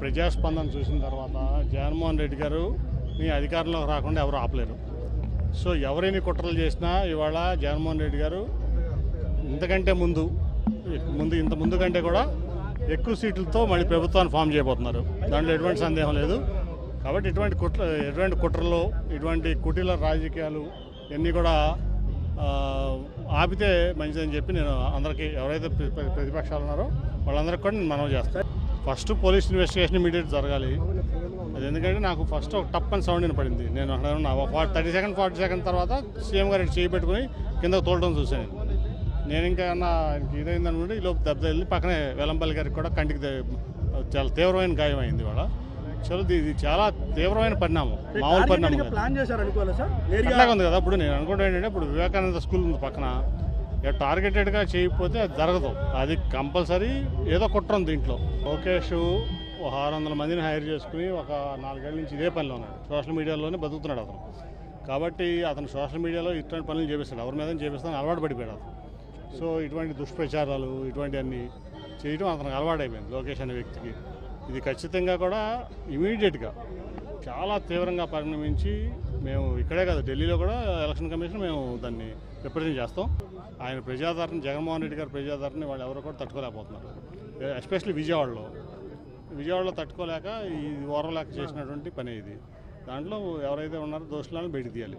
ప్రజాస్పందన చూసిన తర్వాత జగన్మోహన్ రెడ్డి గారు మీ అధికారంలోకి రాకుండా ఎవరు ఆపలేరు. సో ఎవరైనా కుట్రలు చేసినా ఇవాళ జగన్మోహన్ రెడ్డి గారు ఇంత ముందు కంటే కూడా ఎక్కువ సీట్లతో మళ్ళీ ప్రభుత్వాన్ని ఫామ్ చేయబోతున్నారు. దాంట్లో ఎటువంటి సందేహం లేదు. కాబట్టి ఎటువంటి కుట్రలు, ఇటువంటి కుటీల రాజకీయాలు ఇవన్నీ కూడా ఆపితే మంచిదని చెప్పి నేను అందరికీ, ఎవరైతే ప్రతిపక్షాలు ఉన్నారో వాళ్ళందరికీ కూడా నేను మనవి చేస్తాను. ఫస్ట్ పోలీస్ ఇన్వెస్టిగేషన్ ఇమీడియట్ జరగాలి. అది ఎందుకంటే నాకు ఫస్ట్ ఒక టప్ అని సౌండ్ వినపడింది. నేను అక్కడ 40 సెకండ్ తర్వాత సీఎం గారు చేయి పెట్టుకుని కిందకు తోలడం చూశాను. నేను ఇంకా ఇదైందనుకుంటే ఈ లోపు దెబ్బ వెళ్ళి పక్కనే వెల్లంపల్లి గారికి కూడా కంటికి చాలా తీవ్రమైన గాయం అయింది. ఇవాళ ఇది చాలా తీవ్రమైన పరిణామం, మామూలు పరిణామం అట్లాగే ఉంది కదా. ఇప్పుడు నేను అనుకుంటా ఏంటంటే, ఇప్పుడు వివేకానంద స్కూల్ ఉంది పక్కన, టార్గెటెడ్గా చేయకపోతే అది జరగదు. అది కంపల్సరీ ఏదో కుట్ర ఉంది దీంట్లో. లోకేష్ 600 మందిని హైర్ చేసుకుని ఒక 4 ఏళ్ళ నుంచి ఇదే పనిలో ఉన్నాడు. సోషల్ మీడియాలోనే బతుకుతున్నాడు అతను. కాబట్టి అతను సోషల్ మీడియాలో ఇటువంటి పనులు చేపిస్తాడు, ఎవరి మీద చేపిస్తాను అలవాటు పడిపోయాడు అతను. సో ఇటువంటి దుష్ప్రచారాలు ఇటువంటివన్నీ చేయడం అతనికి అలవాటైపోయింది లోకేష్ అనే వ్యక్తికి. ఇది ఖచ్చితంగా కూడా ఇమీడియట్గా చాలా తీవ్రంగా పరిణమించి మేము ఇక్కడే కాదు, ఢిల్లీలో కూడా ఎలక్షన్ కమిషన్ మేము దాన్ని రిప్రజెంట్ చేస్తాం. ఆయన ప్రజాదరణ, జగన్మోహన్ రెడ్డి గారి ప్రజాదరణ వాళ్ళు ఎవరు కూడా తట్టుకోలేకపోతున్నారు. ఎస్పెషల్లీ విజయవాడలో తట్టుకోలేక ఈ ఓర్వలేక చేసినటువంటి పని ఇది. దాంట్లో ఎవరైతే ఉన్నారో దోషులను బయట తీయాలి.